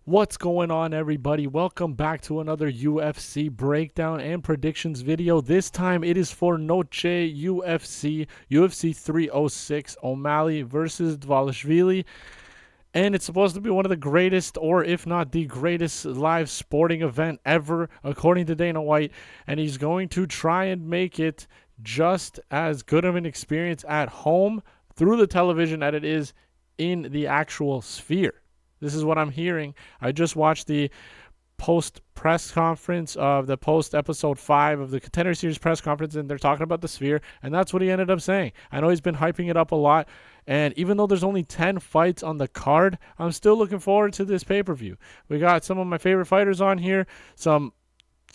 What's going on, everybody? Welcome back to another UFC breakdown and predictions video. This time it is for Noche UFC, UFC 306, O'Malley versus Dvalishvili. And it's supposed to be one of the greatest, or if not the greatest, live sporting event ever, according to Dana White. And he's going to try and make it just as good of an experience at home through the television as it is in the actual sphere. This is what I'm hearing. I just watched the post press conference of the post episode 5 of the Contender Series press conference, and they're talking about the sphere, and that's what he ended up saying. I know he's been hyping it up a lot, and even though there's only 10 fights on the card, I'm still looking forward to this pay-per-view. We got some of my favorite fighters on here,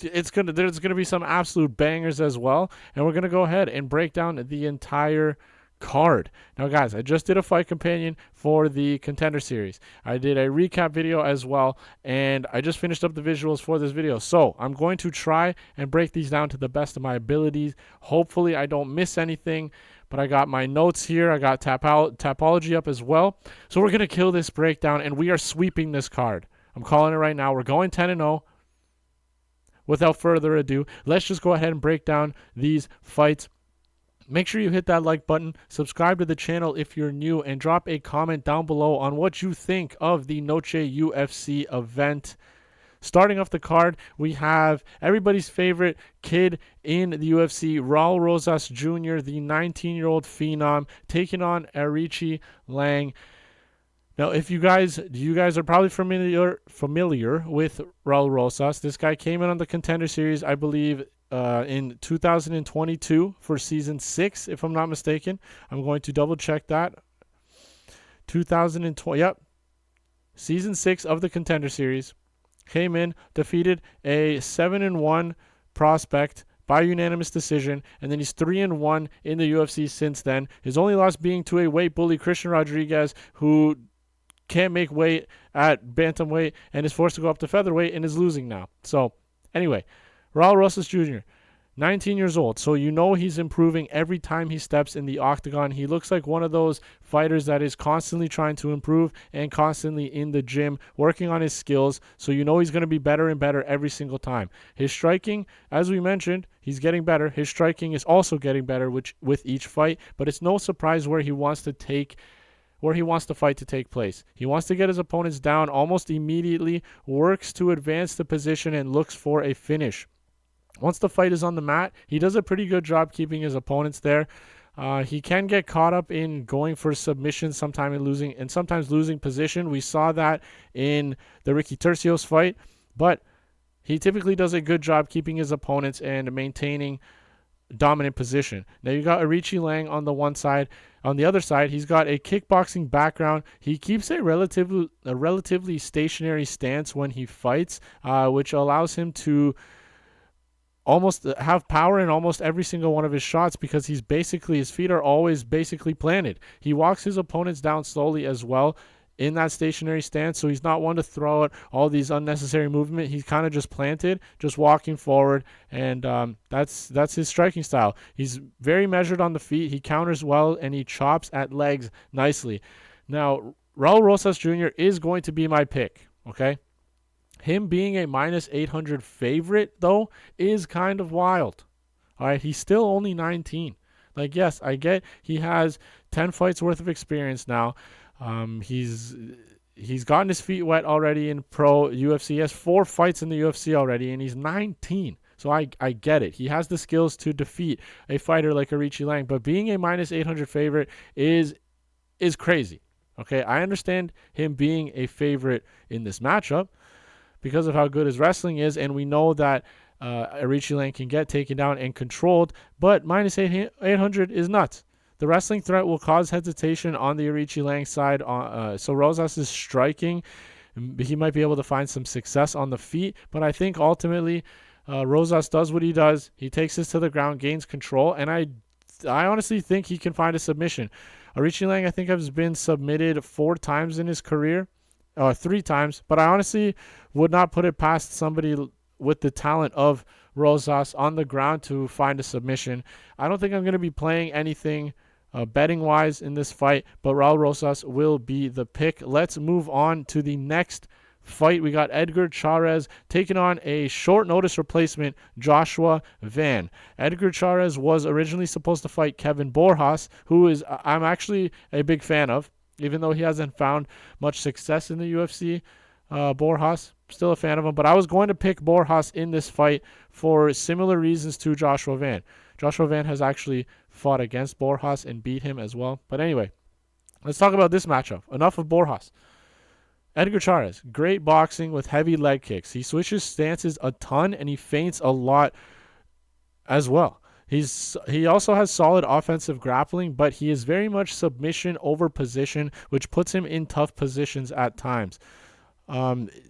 there's gonna be some absolute bangers as well, and we're gonna go ahead and break down the entire card. Now, guys, I just did a fight companion for the Contender Series. I did a recap video as well, and I just finished up the visuals for this video. So I'm going to try and break these down to the best of my abilities. Hopefully I don't miss anything, but I got my notes here. I got Tapology up as well. So we're going to kill this breakdown, and we are sweeping this card. I'm calling it right now. We're going 10-0. Without further ado, let's just go ahead and break down these fights. Make sure you hit that like button, subscribe to the channel if you're new, and drop a comment down below on what you think of the Noche UFC event. Starting off the card, we have everybody's favorite kid in the UFC, Raul Rosas Jr., the 19-year-old phenom, taking on Aoriqileng. Now, if you guys are probably familiar with Raul Rosas. This guy came in on the Contender Series, I believe, in 2022 for season 6, if I'm not mistaken. I'm going to double check that. 2020, yep. Season 6 of the Contender Series. Came in, defeated a 7-1 prospect by unanimous decision, and then he's 3-1 in the UFC since then. His only loss being to a weight bully, Christian Rodriguez, who can't make weight at bantamweight and is forced to go up to featherweight and is losing now. So, anyway, Raul Rosas Jr., 19 years old, so you know he's improving every time he steps in the octagon. He looks like one of those fighters that is constantly trying to improve and constantly in the gym, working on his skills, so you know he's going to be better and better every single time. His striking, as we mentioned, he's getting better. His striking is also getting better with each fight, but it's no surprise where he wants the fight to take place. He wants to get his opponents down almost immediately, works to advance the position, and looks for a finish. Once the fight is on the mat, he does a pretty good job keeping his opponents there. He can get caught up in going for submissions sometimes losing position. We saw that in the Ricky Turcios fight, but he typically does a good job keeping his opponents and maintaining dominant position. Now you got Aoriqileng on the one side. On the other side, he's got a kickboxing background. He keeps a relatively stationary stance when he fights, which allows him to almost have power in almost every single one of his shots because his feet are always basically planted. He walks his opponents down slowly as well in that stationary stance, so he's not one to throw out all these unnecessary movement. He's kind of just planted, just walking forward, and that's his striking style. He's very measured on the feet. He counters well, and he chops at legs nicely. Now, Raul Rosas Jr. is going to be my pick, okay? Him being a -800 favorite, though, is kind of wild. All right, he's still only 19. Like, yes, I get he has 10 fights worth of experience now. He's gotten his feet wet already in pro UFC. He has 4 fights in the UFC already, and he's 19. So I get it. He has the skills to defeat a fighter like Aoriqileng, but being a -800 favorite is crazy. Okay, I understand him being a favorite in this matchup because of how good his wrestling is, and we know that Aoriqileng can get taken down and controlled, but -800 is nuts. The wrestling threat will cause hesitation on the Aoriqileng side. So Rosas is striking. He might be able to find some success on the feet, but I think ultimately Rosas does what he does. He takes this to the ground, gains control, and I honestly think he can find a submission. Aoriqileng, I think, has been submitted 4 times in his career. 3 times, but I honestly would not put it past somebody with the talent of Rosas on the ground to find a submission. I don't think I'm going to be playing anything betting-wise in this fight, but Raul Rosas will be the pick. Let's move on to the next fight, we got Edgar Chairez taking on a short notice replacement, Joshua Van. Edgar Chairez was originally supposed to fight Kevin Borjas, who is I'm actually a big fan of, even though he hasn't found much success in the UFC. Borjas, still a fan of him, but I was going to pick Borjas in this fight for similar reasons to Joshua Van. Joshua Van has actually fought against Borjas and beat him as well. But anyway, let's talk about this matchup. Enough of Borjas. Edgar Chairez, great boxing with heavy leg kicks. He switches stances a ton and he feints a lot as well. He also has solid offensive grappling, but he is very much submission over position, which puts him in tough positions at times.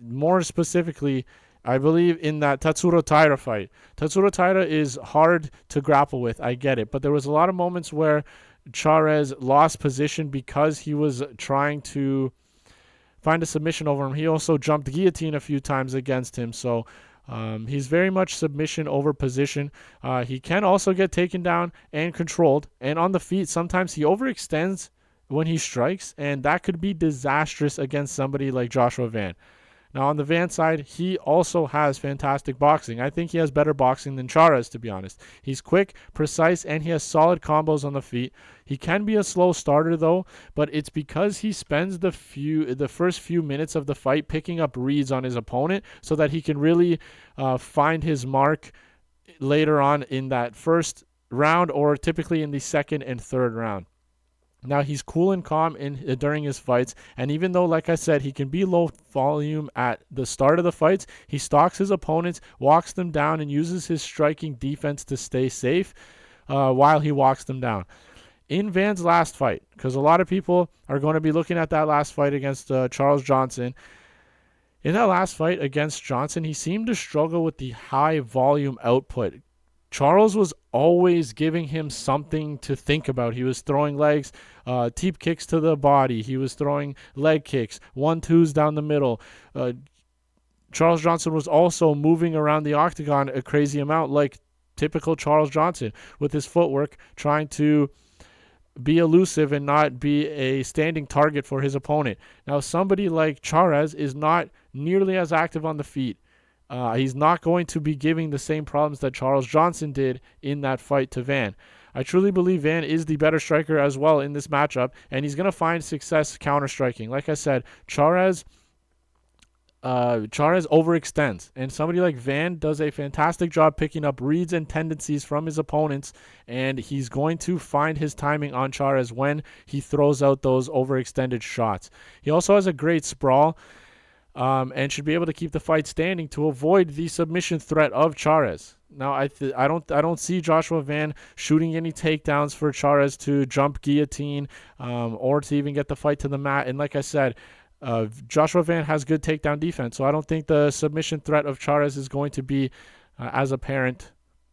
More specifically, I believe in that Tatsuro Taira fight. Tatsuro Taira is hard to grapple with. I get it. But there was a lot of moments where Chairez lost position because he was trying to find a submission over him. He also jumped guillotine a few times against him. So he's very much submission over position. He can also get taken down and controlled. And on the feet, sometimes he overextends when he strikes, and that could be disastrous against somebody like Joshua Van. Now, on the Van side, he also has fantastic boxing. I think he has better boxing than Chairez, to be honest. He's quick, precise, and he has solid combos on the feet. He can be a slow starter, though, but it's because he spends the first few minutes of the fight picking up reads on his opponent so that he can really find his mark later on in that first round or typically in the second and third round. Now, he's cool and calm during his fights, and even though, like I said, he can be low volume at the start of the fights, he stalks his opponents, walks them down, and uses his striking defense to stay safe while he walks them down. In Van's last fight, because a lot of people are going to be looking at that last fight against Charles Johnson. In that last fight against Johnson, he seemed to struggle with the high volume output. Charles was always giving him something to think about. He was throwing legs, teep kicks to the body. He was throwing leg kicks, 1-2s down the middle. Charles Johnson was also moving around the octagon a crazy amount, like typical Charles Johnson, with his footwork, trying to be elusive and not be a standing target for his opponent. Now, somebody like Chairez is not nearly as active on the feet. He's not going to be giving the same problems that Charles Johnson did in that fight to Van. I truly believe Van is the better striker as well in this matchup, and he's going to find success counter-striking. Like I said, Chairez overextends, and somebody like Van does a fantastic job picking up reads and tendencies from his opponents, and he's going to find his timing on Chairez when he throws out those overextended shots. He also has a great sprawl, and should be able to keep the fight standing to avoid the submission threat of Chairez. Now, I don't see Joshua Van shooting any takedowns for Chairez to jump guillotine or to even get the fight to the mat. And like I said, Joshua Van has good takedown defense, so I don't think the submission threat of Chairez is going to be as apparent,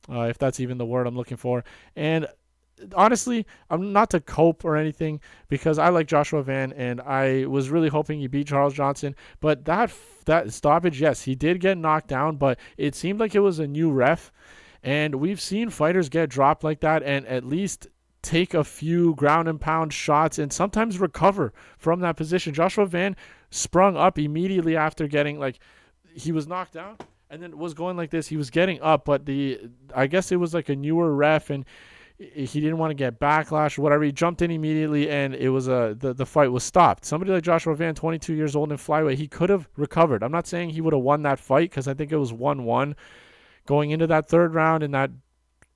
if that's even the word I'm looking for. And honestly, I'm not to cope or anything because I like Joshua Van and I was really hoping he beat Charles Johnson. But that stoppage, yes, he did get knocked down, but it seemed like it was a new ref. And we've seen fighters get dropped like that and at least take a few ground and pound shots and sometimes recover from that position. Joshua Van sprung up immediately after getting, he was knocked down and then was going like this. He was getting up, but I guess it was like a newer ref and he didn't want to get backlash or whatever. He jumped in immediately, and it was the fight was stopped. Somebody like Joshua Van, 22 years old in flyweight, he could have recovered. I'm not saying he would have won that fight because I think it was 1-1 going into that third round, and that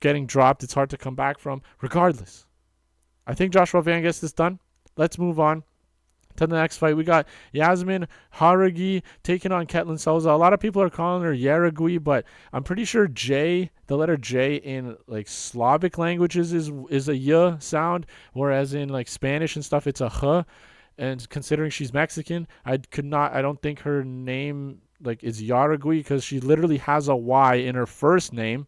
getting dropped, it's hard to come back from. Regardless, I think Joshua Van gets this done. Let's move on to the next fight. We got Yasmin Jauregui taking on Ketlin Souza. A lot of people are calling her Jauregui, but I'm pretty sure J, the letter J in Slavic languages is a Y sound, whereas in Spanish and stuff it's a H. And considering she's Mexican, I don't think her name is Jauregui because she literally has a Y in her first name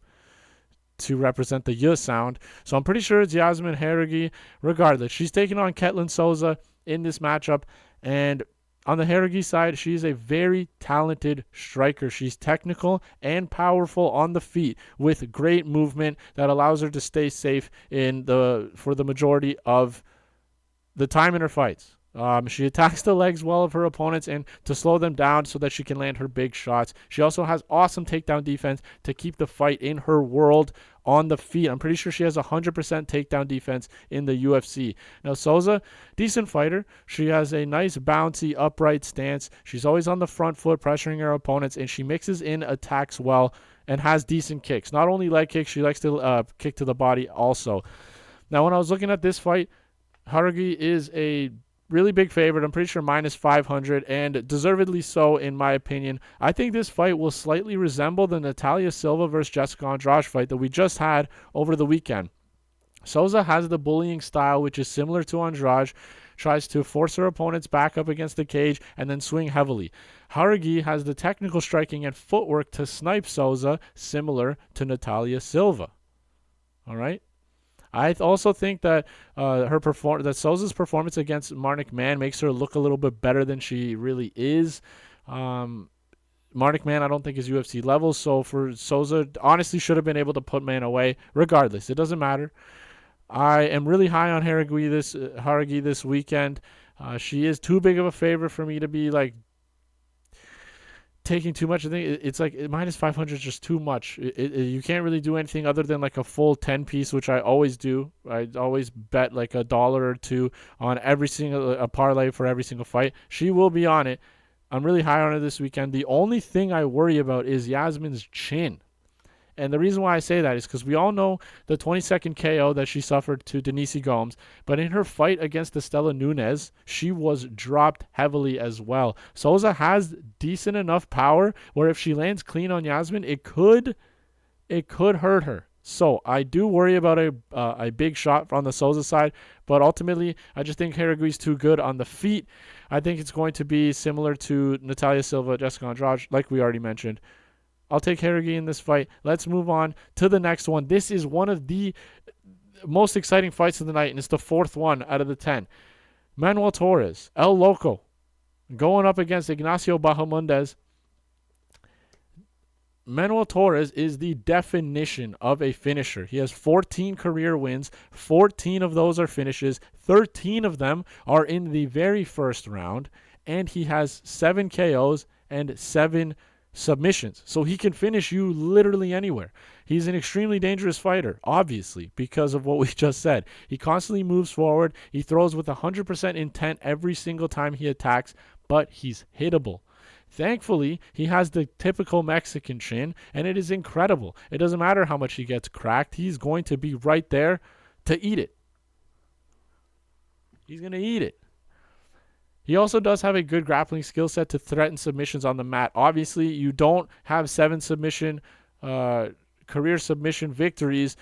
to represent the Y sound. So I'm pretty sure it's Yasmin Jauregui. Regardless, she's taking on Ketlin Souza in this matchup, and on the Jauregui side, she's a very talented striker. She's technical and powerful on the feet with great movement that allows her to stay safe for the majority of the time in her fights. She attacks the legs well of her opponents and to slow them down so that she can land her big shots. She also has awesome takedown defense to keep the fight in her world on the feet. I'm pretty sure she has 100% takedown defense in the UFC. Now, Souza, decent fighter. She has a nice, bouncy, upright stance. She's always on the front foot, pressuring her opponents, and she mixes in attacks well and has decent kicks. Not only leg kicks, she likes to kick to the body also. Now, when I was looking at this fight, Jauregui is a really big favorite. I'm pretty sure minus 500, and deservedly so, in my opinion. I think this fight will slightly resemble the Natalia Silva versus Jessica Andrade fight that we just had over the weekend. Souza has the bullying style, which is similar to Andrade, tries to force her opponents back up against the cage and then swing heavily. Jauregui has the technical striking and footwork to snipe Souza, similar to Natalia Silva. All right? I also think that that Souza's performance against Marnik Mann makes her look a little bit better than she really is. Marnik Mann, I don't think is UFC level, so for Souza, honestly should have been able to put Mann away. Regardless, it doesn't matter. I am really high on Jauregui this weekend. She is too big of a favorite for me to be like taking too much. I think it's like minus 500 is just too much. You can't really do anything other than like a full 10 piece, which I always do. I always bet like $1 or $2 on every single a parlay for every single fight. She will be on it. I'm really high on her this weekend. The only thing I worry about is Yasmin's chin. And the reason why I say that is because we all know the 22nd KO that she suffered to Denise Gomes. But in her fight against Estela Nunes, she was dropped heavily as well. Souza has decent enough power where if she lands clean on Yasmin, it could hurt her. So I do worry about a big shot on the Souza side. But ultimately, I just think Jauregui's too good on the feet. I think it's going to be similar to Natalia Silva, Jessica Andrade, like we already mentioned. I'll take Jauregui in this fight. Let's move on to the next one. This is one of the most exciting fights of the night, and it's the fourth one out of the 10. Manuel Torres, El Loco, going up against Ignacio Bahamondes. Manuel Torres is the definition of a finisher. He has 14 career wins. 14 of those are finishes. 13 of them are in the very first round, and he has 7 KOs and 7 submissions. So he can finish you literally anywhere. He's an extremely dangerous fighter, obviously, because of what we just said. He constantly moves forward. He throws with 100% intent every single time he attacks, but he's hittable. Thankfully, he has the typical Mexican chin, and it is incredible. It doesn't matter how much he gets cracked. He's going to be right there to eat it. He's going to eat it. He also does have a good grappling skill set to threaten submissions on the mat. Obviously, you don't have 7 career submission victories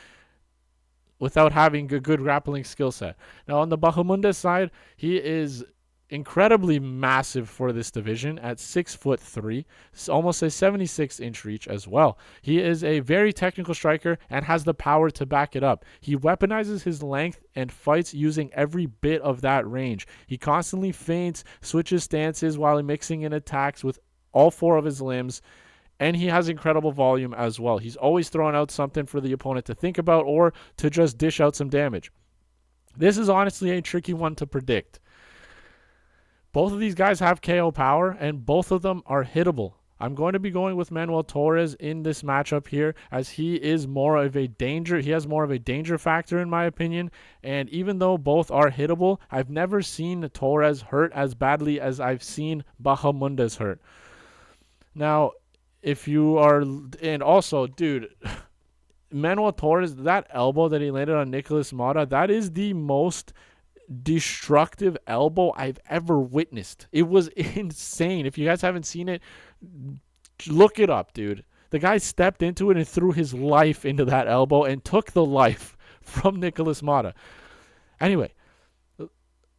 without having a good grappling skill set. Now, on the Bahamondes side, he is incredibly massive for this division at 6'3", almost a 76-inch reach as well. He is a very technical striker and has the power to back it up. He weaponizes his length and fights using every bit of that range. He constantly feints, switches stances while mixing in attacks with all 4 of his limbs, and he has incredible volume as well. He's always throwing out something for the opponent to think about or to just dish out some damage. This is honestly a tricky one to predict. Both of these guys have KO power, and both of them are hittable. I'm going to be going with Manuel Torres in this matchup here, as he is more of a danger. He has more of a danger factor, in my opinion. And even though both are hittable, I've never seen Torres hurt as badly as I've seen Bahamondes hurt. Now, if you are, and also, dude, Manuel Torres, that elbow that he landed on Nicolas Mota, that is the most destructive elbow I've ever witnessed. It was insane. If you guys haven't seen it, look it up, dude. The guy stepped into it and threw his life into that elbow and took the life from Nicolas Mota. Anyway,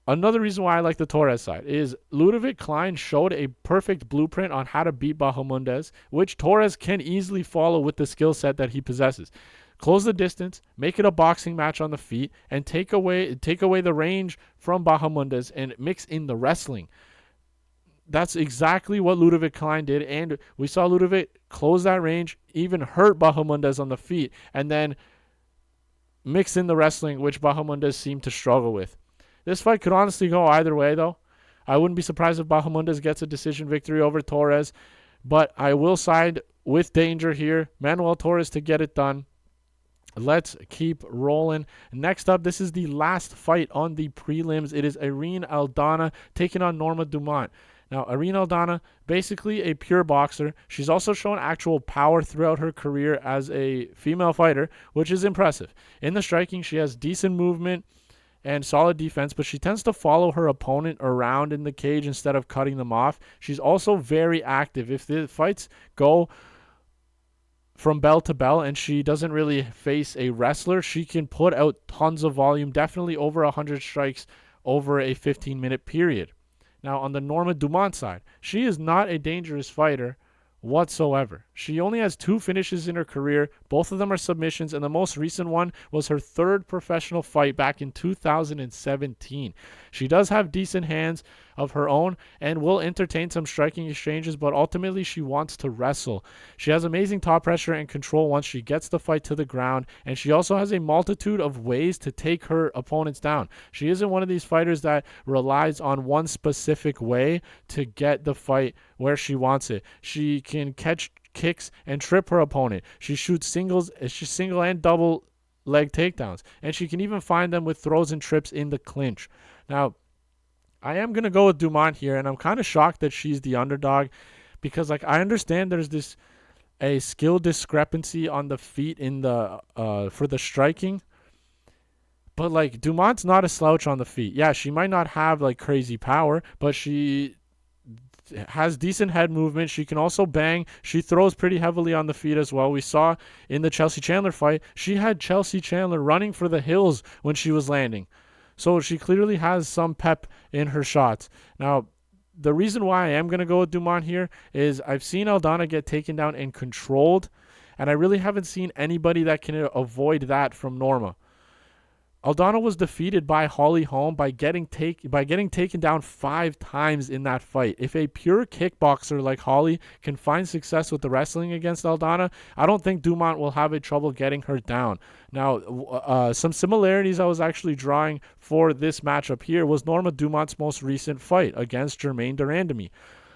another reason why I like the Torres side is Ludovic Klein showed a perfect blueprint on how to beat Bahamondes, which Torres can easily follow with the skill set that he possesses. Close the distance, make it a boxing match on the feet, and take away the range from Bahamondes and mix in the wrestling. That's exactly what Ludovic Klein did, and we saw Ludovic close that range, even hurt Bahamondes on the feet, and then mix in the wrestling, which Bahamondes seemed to struggle with. This fight could honestly go either way, though. I wouldn't be surprised if Bahamondes gets a decision victory over Torres, but I will side with danger here. Manuel Torres to get it done. Let's keep rolling. Next up, this is the last fight on the prelims. It is Irene Aldana taking on Norma Dumont. Now, Irene Aldana, basically a pure boxer. She's also shown actual power throughout her career as a female fighter, which is impressive. In the striking, she has decent movement and solid defense, but she tends to follow her opponent around in the cage instead of cutting them off. She's also very active. If the fights go from bell to bell and she doesn't really face a wrestler, she can put out tons of volume, definitely over 100 strikes over a 15-minute period. Now, on the Norma Dumont side, she is not a dangerous fighter whatsoever. She only has 2 finishes in her career. Both of them are submissions, and the most recent one was her 3rd professional fight back in 2017. She does have decent hands of her own and will entertain some striking exchanges, but ultimately she wants to wrestle. She has amazing top pressure and control once she gets the fight to the ground, and she also has a multitude of ways to take her opponents down. She isn't one of these fighters that relies on one specific way to get the fight where she wants it. She can catch kicks and trip her opponent. She shoots single and double leg takedowns, and she can even find them with throws and trips in the clinch. Now, I am going to go with Dumont here, and I'm kind of shocked that she's the underdog because, like, I understand there's a skill discrepancy on the feet in the for the striking, but, like, Dumont's not a slouch on the feet. Yeah, she might not have, like, crazy power, but she has decent head movement. She can also bang. She throws pretty heavily on the feet as well. We saw in the Chelsea Chandler fight, she had Chelsea Chandler running for the hills when she was landing. So she clearly has some pep in her shots. Now, the reason why I am going to go with Dumont here is I've seen Aldana get taken down and controlled, and I really haven't seen anybody that can avoid that from Norma. Aldana was defeated by Holly Holm by getting taken down 5 times in that fight. If a pure kickboxer like Holly can find success with the wrestling against Aldana, I don't think Dumont will have a trouble getting her down. Now, some similarities I was actually drawing for this matchup here was Norma Dumont's most recent fight against Germaine de Randamie.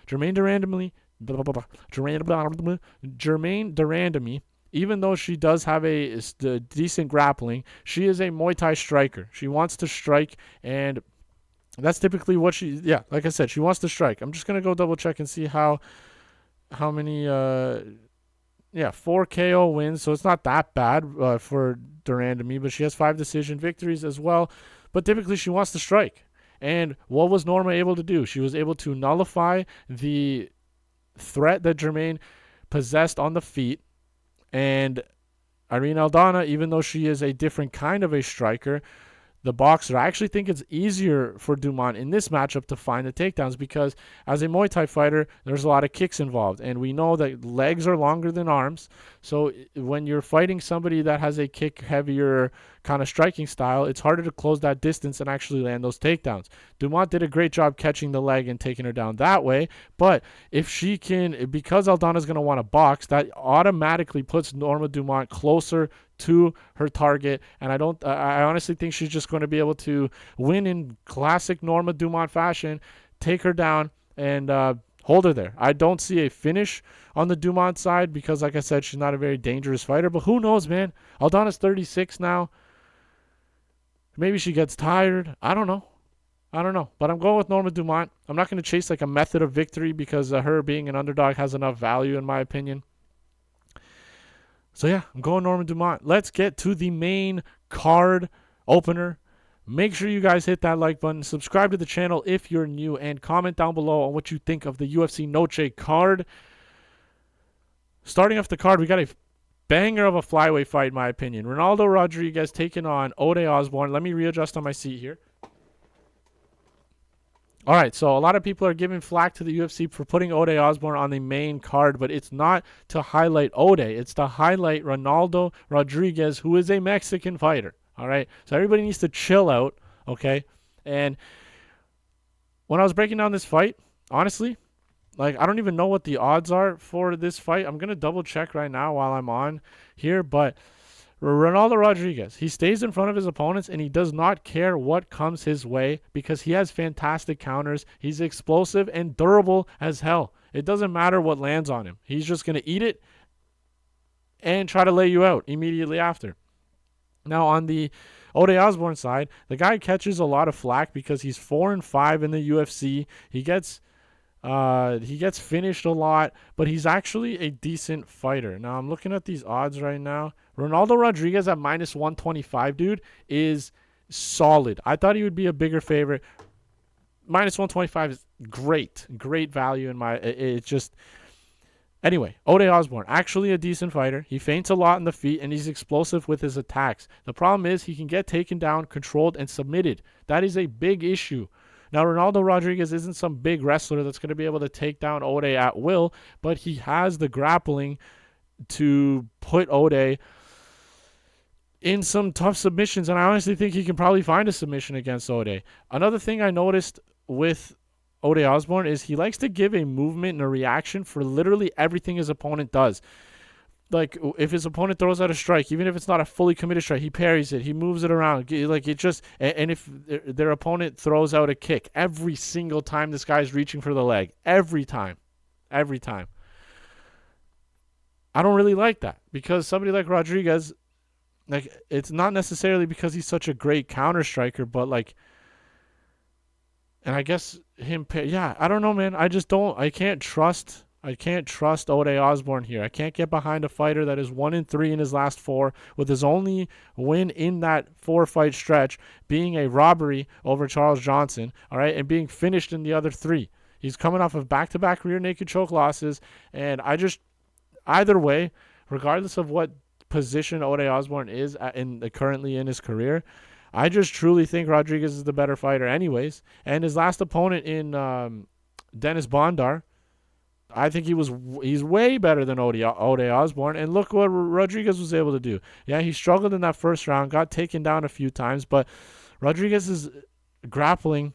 Germaine de Randamie, even though she does have a decent grappling, she is a Muay Thai striker. She wants to strike, and that's typically what like I said, she wants to strike. I'm just going to go double check and see how many, 4 KO wins, so it's not that bad for Durandamy, but she has 5 decision victories as well. But typically she wants to strike. And what was Norma able to do? She was able to nullify the threat that Germaine possessed on the feet. And Irene Aldana, even though she is a different kind of a striker, the boxer, I actually think it's easier for Dumont in this matchup to find the takedowns because as a Muay Thai fighter, there's a lot of kicks involved. And we know that legs are longer than arms. So when you're fighting somebody that has a kick-heavier kind of striking style, it's harder to close that distance and actually land those takedowns. Dumont did a great job catching the leg and taking her down that way. But if she can, because Aldana's going to want to box, that automatically puts Norma Dumont closer to her target, and I honestly think she's just going to be able to win in classic Norma Dumont fashion, take her down, and hold her there. I don't see a finish on the Dumont side because, like I said, she's not a very dangerous fighter, but who knows, man? Aldana's 36 now. Maybe she gets tired. I don't know, but I'm going with Norma Dumont. I'm not going to chase like a method of victory because her being an underdog has enough value in my opinion. So yeah, I'm going Norma Dumont. Let's get to the main card opener. Make sure you guys hit that like button, subscribe to the channel if you're new, and comment down below on what you think of the UFC Noche card. Starting off the card, we got a banger of a flyweight fight, in my opinion. Ronaldo Rodriguez taking on Ode Osbourne. Let me readjust on my seat here. All right, so a lot of people are giving flack to the UFC for putting Ode Osbourne on the main card, but it's not to highlight Ode. It's to highlight Ronaldo Rodriguez, who is a Mexican fighter. All right, so everybody needs to chill out, okay? And when I was breaking down this fight, honestly, like I don't even know what the odds are for this fight. I'm going to double check right now while I'm on here, but Ronaldo Rodriguez, he stays in front of his opponents and he does not care what comes his way because he has fantastic counters. He's explosive and durable as hell. It doesn't matter what lands on him. He's just going to eat it and try to lay you out immediately after. Now, on the Ode Osbourne side, the guy catches a lot of flack because he's 4-5 in the UFC. He gets finished a lot, but he's actually a decent fighter. Now, I'm looking at these odds right now. Ronaldo Rodriguez at -125, dude, is solid. I thought he would be a bigger favorite. -125 is great value in my. It's just. Anyway, Ode Osbourne, actually a decent fighter. He feints a lot in the feet, and he's explosive with his attacks. The problem is he can get taken down, controlled, and submitted. That is a big issue. Now, Ronaldo Rodriguez isn't some big wrestler that's going to be able to take down Ode at will, but he has the grappling to put Ode in some tough submissions, and I honestly think he can probably find a submission against Ode. Another thing I noticed with Ode Osbourne is he likes to give a movement and a reaction for literally everything his opponent does. Like, if his opponent throws out a strike, even if it's not a fully committed strike, he parries it, he moves it around. Like, it just, and if their opponent throws out a kick, every single time this guy's reaching for the leg. Every time. I don't really like that because somebody like Rodriguez, like, it's not necessarily because he's such a great counter striker, but like, and I guess him, yeah, I don't know, man. I can't trust Ode Osbourne here. I can't get behind a fighter that is 1-3 in his last 4, with his only win in that 4-fight stretch being a robbery over Charles Johnson, all right, and being finished in the other 3. He's coming off of back-to-back rear naked choke losses, and either way, regardless of what position Ode Osbourne is currently in his career, I just truly think Rodriguez is the better fighter anyways. And his last opponent in Dennis Bondar, I think he's way better than Ode Osbourne. And look what Rodriguez was able to do. Yeah, he struggled in that first round, got taken down a few times, but Rodriguez's grappling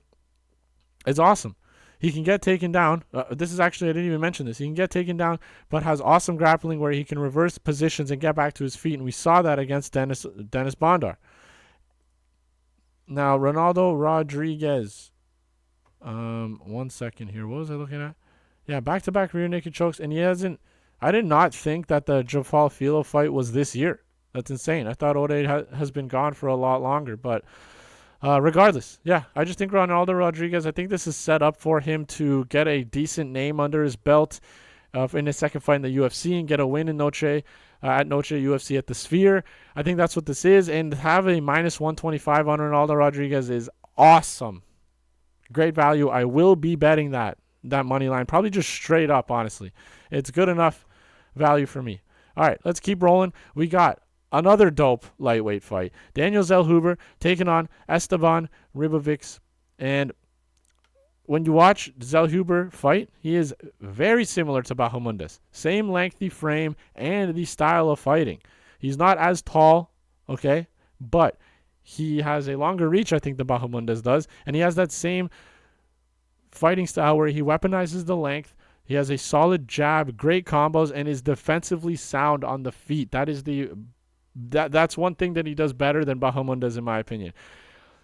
is awesome. He can get taken down. This is actually, I didn't even mention this. He can get taken down, but has awesome grappling where he can reverse positions and get back to his feet. And we saw that against Dennis Bondar. Now, Ronaldo Rodriguez. 1 second here. What was I looking at? Yeah, back-to-back rear naked chokes. And I did not think that the Dvalishvili fight was this year. That's insane. I thought Ode has been gone for a lot longer. But regardless, yeah, I just think Ronaldo Rodriguez, I think this is set up for him to get a decent name under his belt in his second fight in the UFC and get a win in Noche UFC at the Sphere. I think that's what this is. And have a -125 on Ronaldo Rodriguez is awesome. Great value. I will be betting that money line. Probably just straight up, honestly. It's good enough value for me. All right, let's keep rolling. We got another dope lightweight fight. Daniel Zellhuber taking on Esteban Ribovics. And when you watch Zellhuber fight, he is very similar to Bahamondes. Same lengthy frame and the style of fighting. He's not as tall, okay, but he has a longer reach, I think, than Bahamondes does. And he has that same fighting style where he weaponizes the length. He has a solid jab, great combos, and is defensively sound on the feet. That's one thing that he does better than Bahamondes, in my opinion.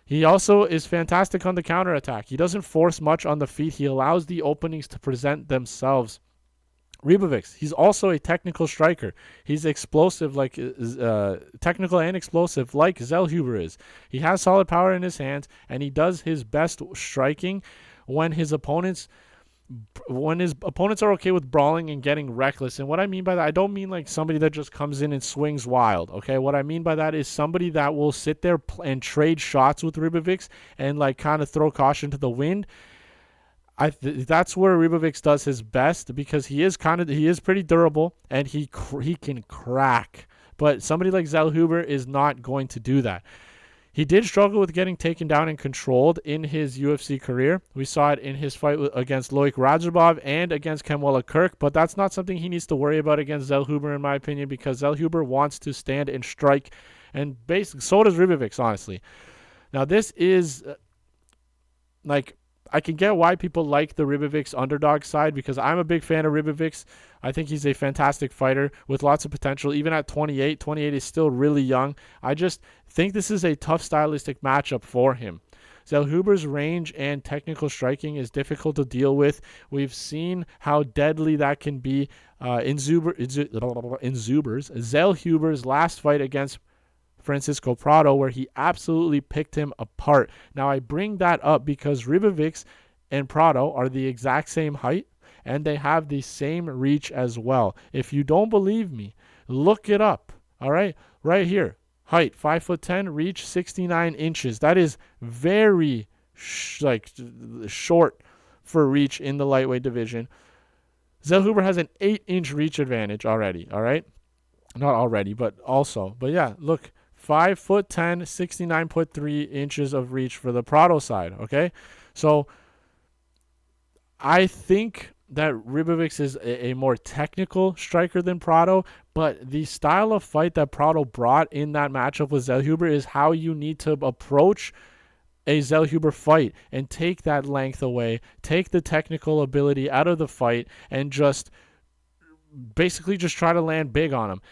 He also is fantastic on the counterattack. He doesn't force much on the feet. He allows the openings to present themselves. Ribovics, he's also a technical striker. He's explosive, technical and explosive, like Zellhuber is. He has solid power in his hands, and he does his best striking when his opponents are okay with brawling and getting reckless. And what I mean by that, I don't mean like somebody that just comes in and swings wild, okay? What I mean by that is somebody that will sit there and trade shots with Ribovics and like kind of throw caution to the wind. That's where Ribovics does his best because he is pretty durable and he can crack. But somebody like Zellhuber is not going to do that. He did struggle with getting taken down and controlled in his UFC career. We saw it in his fight against Loic Radzhabov and against Kemwela Kirk, but that's not something he needs to worry about against Zellhuber, in my opinion, because Zellhuber wants to stand and strike, and basically so does Ribovics, honestly. Now, this is I can get why people like the Ribovics underdog side, because I'm a big fan of Ribovics. I think he's a fantastic fighter with lots of potential. Even at 28, 28 is still really young. I just think this is a tough stylistic matchup for him. Zellhuber's range and technical striking is difficult to deal with. We've seen how deadly that can be in Zellhuber's last fight against Francisco Prado, where he absolutely picked him apart. Now, I bring that up because Ribovics and Prado are the exact same height, and they have the same reach as well. If you don't believe me, look it up. All right, right here. Height 5'10", reach 69 inches. That is very short for reach in the lightweight division. Zellhuber has an 8-inch reach advantage already. All right, not already, but also. But yeah, look, 5'10", 69.3 inches of reach for the Prado side. Okay, so I think that Ribovics is a more technical striker than Prado, but the style of fight that Prado brought in that matchup with Zellhuber is how you need to approach a Zellhuber fight and take that length away, take the technical ability out of the fight, and just basically just try to land big on him.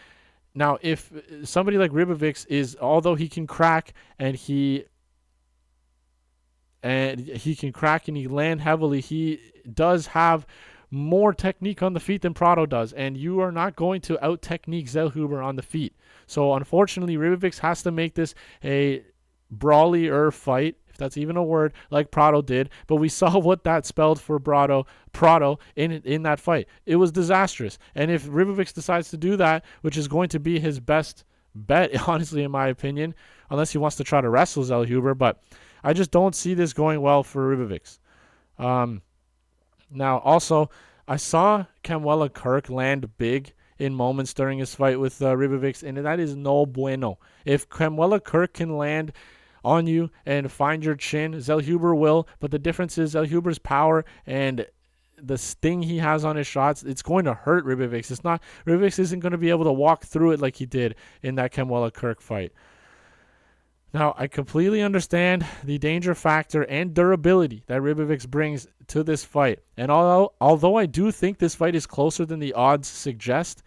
Now, if somebody like Ribovics is, although he can crack and he can land heavily, he does have more technique on the feet than Prado does, and you are not going to out-technique Zellhuber on the feet. So, unfortunately, Ribovics has to make this a brawlier fight, if that's even a word, like Prado did. But we saw what that spelled for Prado in that fight. It was disastrous. And if Ribovics decides to do that, which is going to be his best bet, honestly, in my opinion, unless he wants to try to wrestle Zellhuber, but I just don't see this going well for Ribovics. Now, also, I saw Kamwela Kirk land big in moments during his fight with Ribovics, and that is no bueno. If Kamwela Kirk can land on you and find your chin, Zellhuber will, but the difference is Zellhuber's power and the sting he has on his shots, it's going to hurt Ribovics. Ribovics isn't going to be able to walk through it like he did in that Kamwela Kirk fight. Now, I completely understand the danger factor and durability that Ribovics brings to this fight. And although I do think this fight is closer than the odds suggest,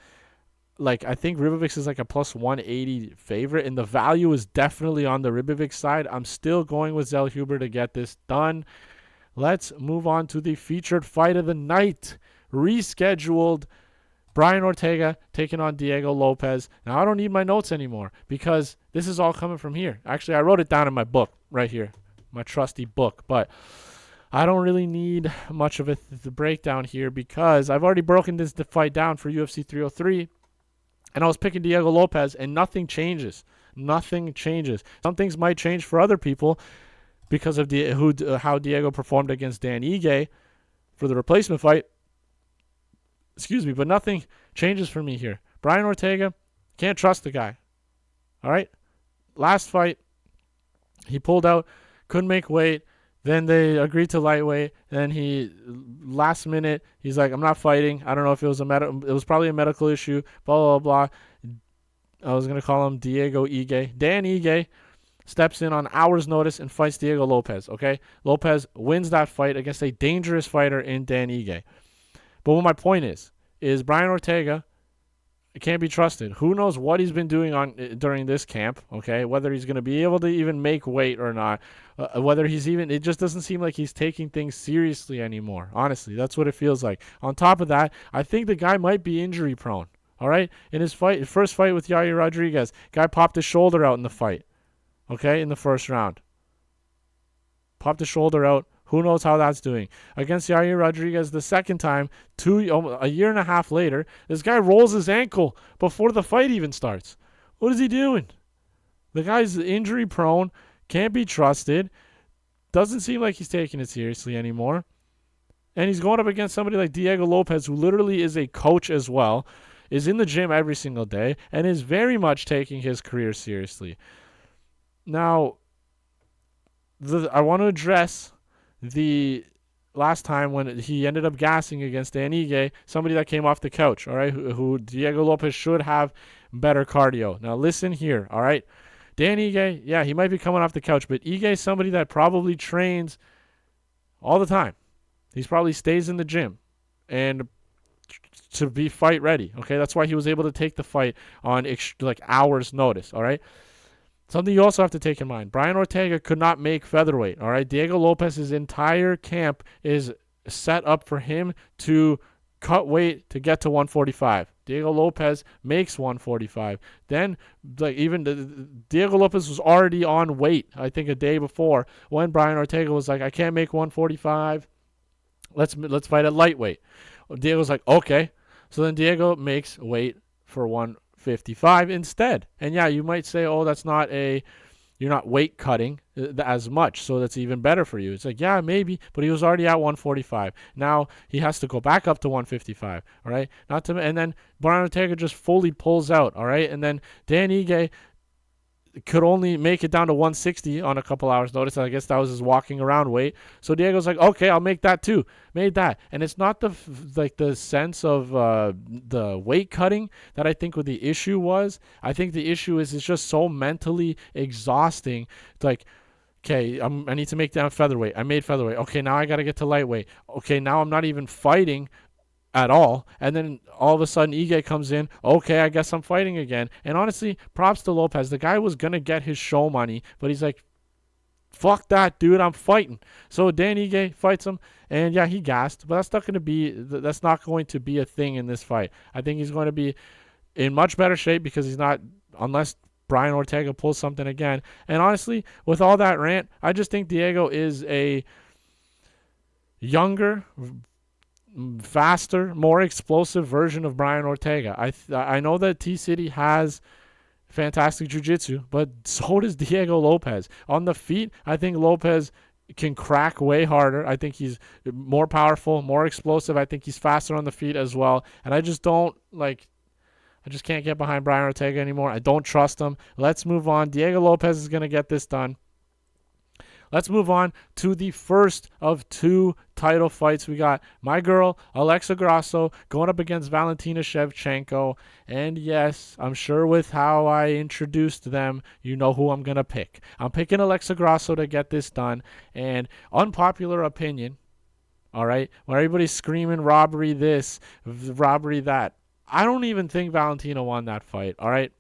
I think Ribovics is like a plus 180 favorite, and the value is definitely on the Ribovics side. I'm still going with Zellhuber to get this done. Let's move on to the featured fight of the night. Rescheduled. Brian Ortega taking on Diego Lopes. Now, I don't need my notes anymore because this is all coming from here. Actually, I wrote it down in my book right here, my trusty book. But I don't really need much of the breakdown here because I've already broken this fight down for UFC 303. And I was picking Diego Lopes, and nothing changes. Nothing changes. Some things might change for other people because of how Diego performed against Dan Ige for the replacement fight. Excuse me, but nothing changes for me here. Brian Ortega, can't trust the guy. All right? Last fight, he pulled out, couldn't make weight. Then they agreed to lightweight. Then last minute, he's like, I'm not fighting. I don't know if it was it was probably a medical issue, blah, blah, blah. I was going to call him Diego Ige. Dan Ige steps in on hours' notice and fights Diego Lopes, okay? Lopes wins that fight against a dangerous fighter in Dan Ige. But what my point is Brian Ortega can't be trusted. Who knows what he's been doing during this camp, okay? Whether he's going to be able to even make weight or not. It just doesn't seem like he's taking things seriously anymore. Honestly, that's what it feels like. On top of that, I think the guy might be injury prone, all right? In his first fight with Yair Rodriguez, guy popped his shoulder out in the fight, okay, in the first round. Popped his shoulder out. Who knows how that's doing? Against Yair Rodriguez the second time, a year and a half later, this guy rolls his ankle before the fight even starts. What is he doing? The guy's injury prone, can't be trusted, doesn't seem like he's taking it seriously anymore. And he's going up against somebody like Diego Lopes, who literally is a coach as well, is in the gym every single day, and is very much taking his career seriously. Now, I want to address the last time when he ended up gassing against Dan Ige, somebody that came off the couch, all right, who Diego Lopes should have better cardio. Now, listen here, all right? Dan Ige, yeah, he might be coming off the couch, but Ige is somebody that probably trains all the time. He probably stays in the gym and to be fight ready. Okay, that's why he was able to take the fight on like hours notice. All right. Something you also have to take in mind. Brian Ortega could not make featherweight. All right. Diego Lopez's entire camp is set up for him to cut weight to get to 145. Diego Lopez makes 145. Then, like, even Diego Lopez was already on weight, I think, a day before when Brian Ortega was like, I can't make 145. Let's fight at lightweight. Diego's like, okay. So then Diego makes weight for 155 instead. And yeah, you might say, oh, you're not weight cutting as much, so that's even better for you. It's like, yeah, maybe, but he was already at 145. Now he has to go back up to 155, all right? And then Brian Ortega just fully pulls out, all right? And then Dan Ige could only make it down to 160 on a couple hours notice. I guess that was his walking around weight. So Diego's like, okay, I'll make that too. Made that. And it's not the sense of the weight cutting that I think what the issue was. I think the issue is it's just so mentally exhausting. It's like, okay, I need to make down featherweight. I made featherweight. Okay, now I got to get to lightweight. Okay, now I'm not even fighting at all. And then all of a sudden Ige comes in. Okay, I guess I'm fighting again. And honestly, props to Lopez. The guy was going to get his show money, but he's like, fuck that, dude, I'm fighting. So Dan Ige fights him, and yeah, he gassed, but that's not going to be a thing in this fight. I think he's going to be in much better shape because he's not, unless Brian Ortega pulls something again. And honestly, with all that rant, I just think Diego is a younger, faster, more explosive version of Brian Ortega. I know that T-City has fantastic jiu-jitsu, but so does Diego Lopez. On the feet, I think Lopez can crack way harder. I think he's more powerful, more explosive. I think he's faster on the feet as well. And I just can't get behind Brian Ortega anymore. I don't trust him. Let's move on. Diego Lopez is going to get this done. Let's move on to the first of two title fights. We got my girl, Alexa Grasso, going up against Valentina Shevchenko. And yes, I'm sure with how I introduced them, you know who I'm going to pick. I'm picking Alexa Grasso to get this done. And unpopular opinion, all right, when everybody's screaming robbery this, robbery that, I don't even think Valentina won that fight, all right?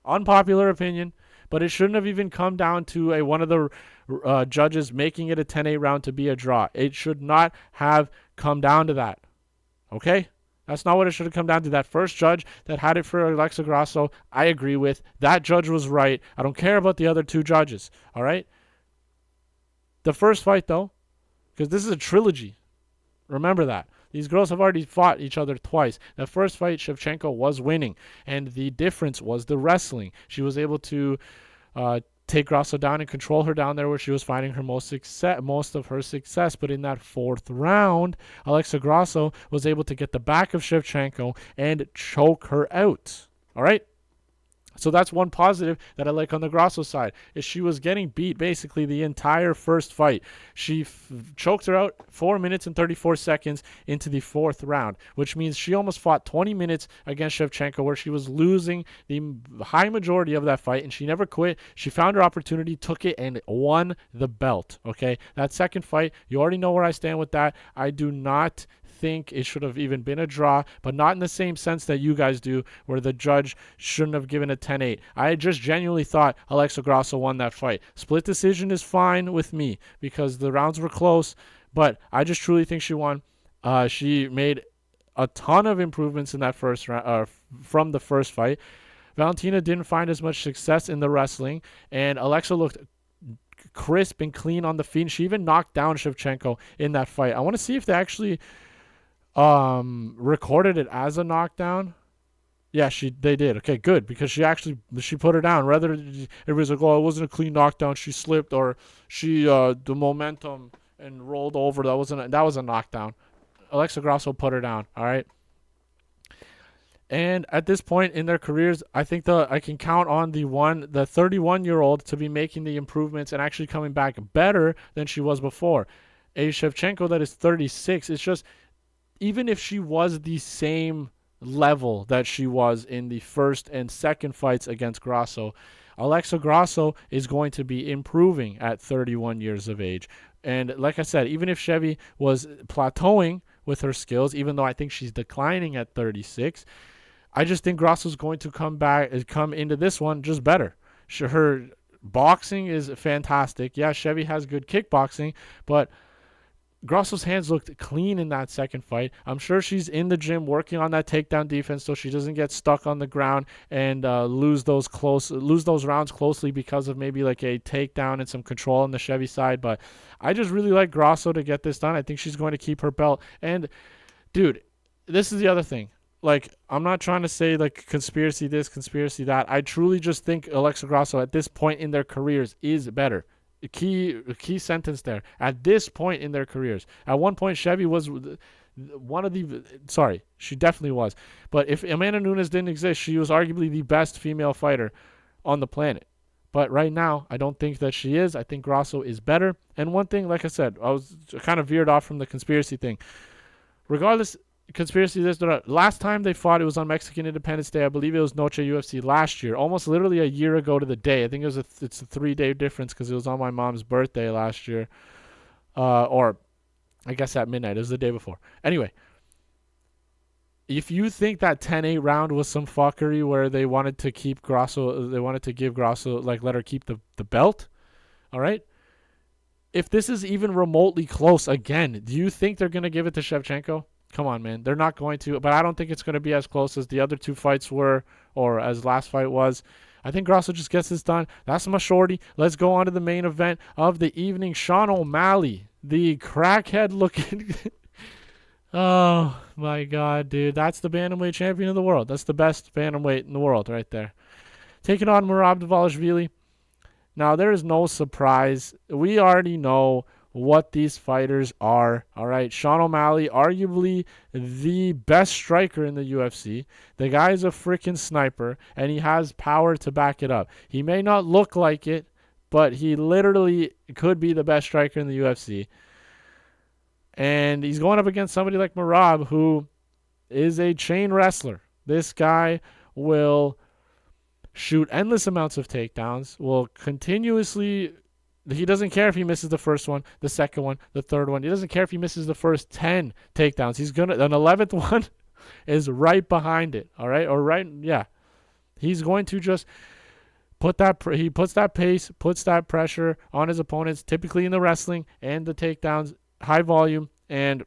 Unpopular opinion. But it shouldn't have even come down to one of the judges making it a 10-8 round to be a draw. It should not have come down to that. Okay? That's not what it should have come down to. That first judge that had it for Alexa Grasso, I agree with. That judge was right. I don't care about the other two judges. All right? The first fight, though, because this is a trilogy. Remember that. These girls have already fought each other twice. The first fight, Shevchenko was winning, and the difference was the wrestling. She was able to take Grasso down and control her down there where she was finding her most of her success. But in that fourth round, Alexa Grasso was able to get the back of Shevchenko and choke her out. All right? So that's one positive that I like on the Grasso side, is she was getting beat basically the entire first fight. She choked her out 4 minutes and 34 seconds into the fourth round, which means she almost fought 20 minutes against Shevchenko, where she was losing the high majority of that fight, and she never quit. She found her opportunity, took it, and won the belt. Okay, that second fight, you already know where I stand with that. I do not think it should have even been a draw, but not in the same sense that you guys do, where the judge shouldn't have given a 10-8. I just genuinely thought Alexa Grasso won that fight. Split decision is fine with me because the rounds were close, but I just truly think she won. She made a ton of improvements in that first round from the first fight. Valentina didn't find as much success in the wrestling, and Alexa looked crisp and clean on the feet, and she even knocked down Shevchenko in that fight. I want to see if they actually recorded it as a knockdown. Yeah, they did. Okay, good, because she put her down. Rather, everybody's like, oh, it wasn't a clean knockdown. She slipped, or she the momentum and rolled over. That was a knockdown. Alexa Grasso put her down. All right. And at this point in their careers, I think I can count on the 31-year-old to be making the improvements and actually coming back better than she was before. A Shevchenko that is 36, it's just, even if she was the same level that she was in the first and second fights against Grasso. Alexa Grasso is going to be improving at 31 years of age. And like I said, even if Chevy was plateauing with her skills, even though I think she's declining at 36, I just think Grasso's going to come into this one just better. Her boxing is fantastic. Yeah, Chevy has good kickboxing, but Grasso's hands looked clean in that second fight. I'm sure she's in the gym working on that takedown defense so she doesn't get stuck on the ground and lose those rounds closely because of maybe like a takedown and some control on the Chevy side. But I just really like Grasso to get this done. I think she's going to keep her belt. And dude, this is the other thing. Like, I'm not trying to say like conspiracy this, conspiracy that. I truly just think Alexa Grasso at this point in their careers is better. Key sentence there. At this point in their careers. At one point, Chevy was one of the... Sorry, she definitely was. But if Amanda Nunes didn't exist, she was arguably the best female fighter on the planet. But right now, I don't think that she is. I think Grasso is better. And one thing, like I said, I was kind of veered off from the conspiracy thing. Regardless... Conspiracy this, last time they fought, it was on Mexican Independence Day. I believe it was Noche UFC last year, almost literally a year ago to the day. I think it's a 3-day difference because it was on my mom's birthday last year, or I guess at midnight. It was the day before. Anyway, if you think that 10-8 round was some fuckery where they wanted to keep Grasso, they wanted to give Grasso, like, let her keep the belt, all right? If this is even remotely close again, do you think they're going to give it to Shevchenko? Come on, man. They're not going to, but I don't think it's going to be as close as the other two fights were or as last fight was. I think Grasso just gets this done. That's my shorty. Let's go on to the main event of the evening. Sean O'Malley, the crackhead looking. Oh, my God, dude. That's the bantamweight champion of the world. That's the best bantamweight in the world right there. Taking on Merab Dvalishvili. Now, there is no surprise. We already know what these fighters are. All right, Sean O'Malley, arguably the best striker in the UFC. The guy's a freaking sniper, and he has power to back it up. He may not look like it, but he literally could be the best striker in the UFC. And he's going up against somebody like Merab, who is a chain wrestler. This guy will shoot endless amounts of takedowns, will continuously... He doesn't care if he misses the first one, the second one, the third one. He doesn't care if he misses the first 10 takedowns. He's going to, an 11th one is right behind it. All right. Or right. Yeah. He's going to just he puts that pace, puts that pressure on his opponents, typically in the wrestling and the takedowns, high volume, and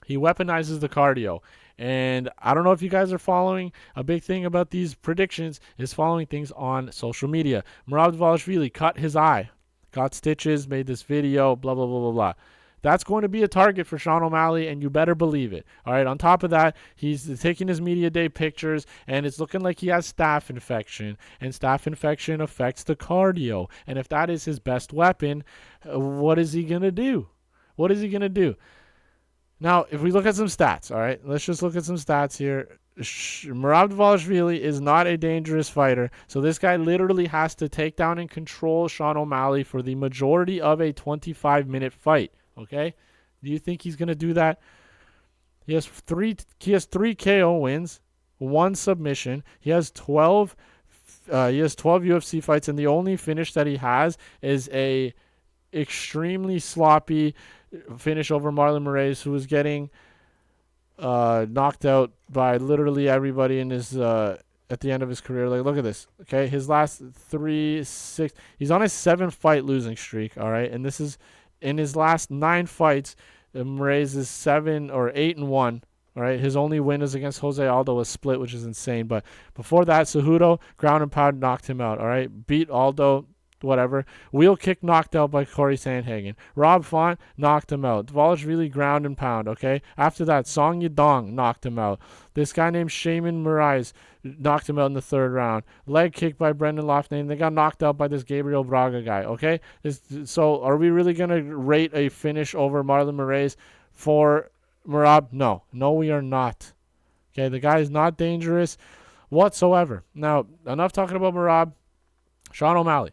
he weaponizes the cardio. And I don't know if you guys are following. A big thing about these predictions is following things on social media. Merab Dvalishvili cut his eye. Got stitches, made this video, blah, blah, blah, blah, blah. That's going to be a target for Sean O'Malley, and you better believe it. All right, on top of that, he's taking his media day pictures, and it's looking like he has staph infection, and staph infection affects the cardio. And if that is his best weapon, what is he going to do? What is he going to do? Now, if we look at some stats, all right, let's just look at some stats here. Merab Dvalishvili is not a dangerous fighter, so this guy literally has to take down and control Sean O'Malley for the majority of a 25-minute fight. Okay, do you think he's going to do that? He has three KO wins, 1 submission. He has 12 UFC fights, and the only finish that he has is a extremely sloppy finish over Marlon Moraes, who was getting knocked out by literally everybody in his at the end of his career. Like, look at this. Okay, his last 6. He's on a 7-fight losing streak. All right, and this is in his last 9 fights. Moraes is 7 or 8-1. All right, his only win is against Jose Aldo, a split, which is insane. But before that, Cejudo ground and pound knocked him out. All right, beat Aldo. Whatever. Wheel kick knocked out by Corey Sandhagen. Rob Font knocked him out. Dvalishvili ground and pound, okay? After that, Song Yadong knocked him out. This guy named Shaman Moraes knocked him out in the 3rd round. Leg kick by Brendan Loughnane. They got knocked out by this Gabriel Braga guy, okay? So are we really going to rate a finish over Marlon Moraes for Merab? No. No, we are not. Okay, the guy is not dangerous whatsoever. Now, enough talking about Merab. Sean O'Malley.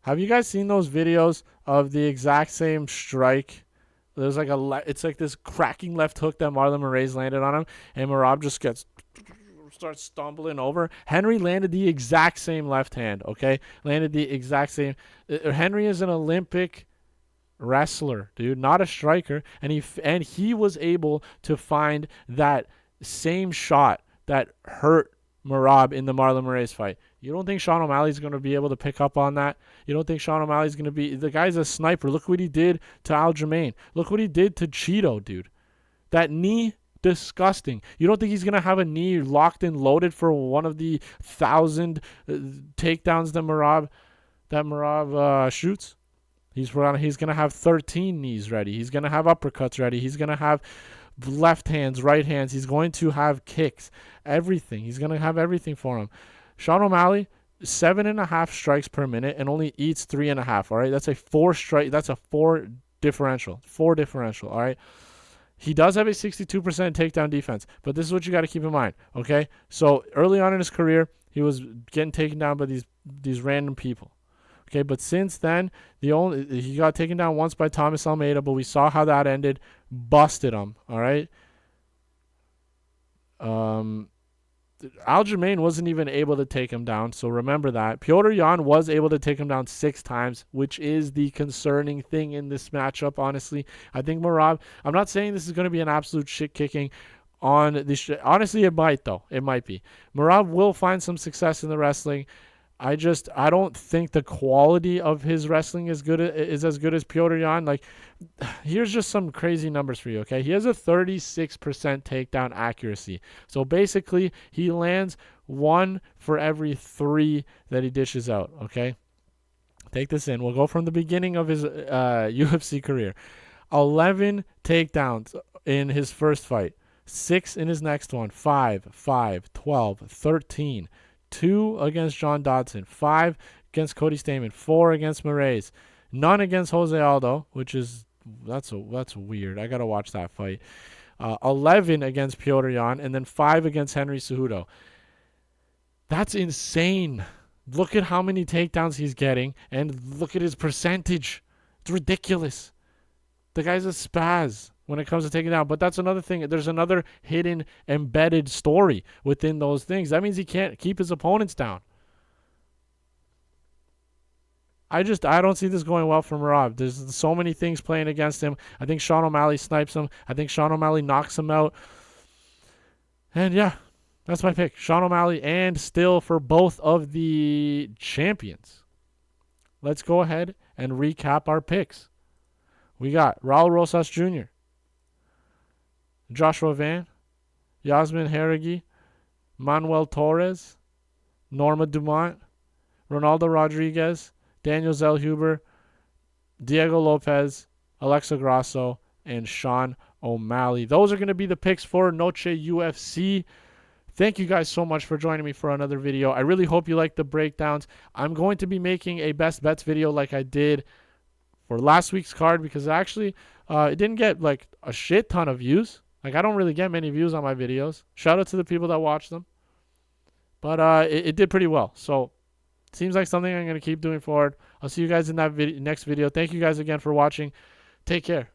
Have you guys seen those videos of the exact same strike There's like it's like this cracking left hook that Marlon Moraes landed on him, and Merab just starts stumbling over. Henry landed the exact same left hand, okay? Landed the exact same. Henry is an Olympic wrestler, dude, not a striker, and he was able to find that same shot that hurt Merab in the Marlon Moraes fight. You don't think Sean O'Malley's going to be able to pick up on that? You don't think Sean O'Malley's going to be... The guy's a sniper. Look what he did to Aljamain. Look what he did to Cheeto, dude. That knee, disgusting. You don't think he's going to have a knee locked and loaded for one of the 1,000 takedowns that Merab shoots? He's going to have 13 knees ready. He's going to have uppercuts ready. He's going to have left hands, right hands. He's going to have kicks, everything. He's going to have everything for him. Sean O'Malley, 7.5 strikes per minute and only eats 3.5. All right, that's a 4 strike. That's a 4 differential. 4 differential. All right. He does have a 62% takedown defense, but this is what you got to keep in mind. Okay, so early on in his career, he was getting taken down by these random people. Okay, but since then, he got taken down once by Thomas Almeida, but we saw how that ended. Busted him. All right. Aljamain wasn't even able to take him down, so remember that. Petr Yan was able to take him down 6 times, which is the concerning thing in this matchup, honestly. I think Merab, I'm not saying this is going to be an absolute shit-kicking on this. Honestly, it might, though. It might be. Merab will find some success in the wrestling. I don't think the quality of his wrestling is as good as Petr Yan. Like, here's just some crazy numbers for you, okay? He has a 36% takedown accuracy. So basically, he lands 1 for every 3 that he dishes out, okay? Take this in. We'll go from the beginning of his UFC career. 11 takedowns in his first fight. 6 in his next one. 5, 12, 13. 2 against John Dodson, 5 against Cody Stamann, 4 against Moraes, none against Jose Aldo, which is that's weird. I gotta watch that fight. 11 against Petr Yan, and then 5 against Henry Cejudo. That's insane. Look at how many takedowns he's getting, and look at his percentage. It's ridiculous. The guy's a spaz when it comes to taking down. But that's another thing. There's another hidden, embedded story within those things. That means he can't keep his opponents down. I don't see this going well for Merab. There's so many things playing against him. I think Sean O'Malley snipes him. I think Sean O'Malley knocks him out. And yeah, that's my pick. Sean O'Malley, and still for both of the champions. Let's go ahead and recap our picks. We got Raul Rosas Jr., Joshua Van, Yasmin Jauregui, Manuel Torres, Norma Dumont, Ronaldo Rodriguez, Daniel Zellhuber, Diego Lopes, Alexa Grasso, and Sean O'Malley. Those are going to be the picks for Noche UFC. Thank you guys so much for joining me for another video. I really hope you like the breakdowns. I'm going to be making a best bets video like I did for last week's card, because actually it didn't get like a shit ton of views. Like, I don't really get many views on my videos. Shout out to the people that watch them. But it did pretty well. So it seems like something I'm going to keep doing forward. I'll see you guys in that next video. Thank you guys again for watching. Take care.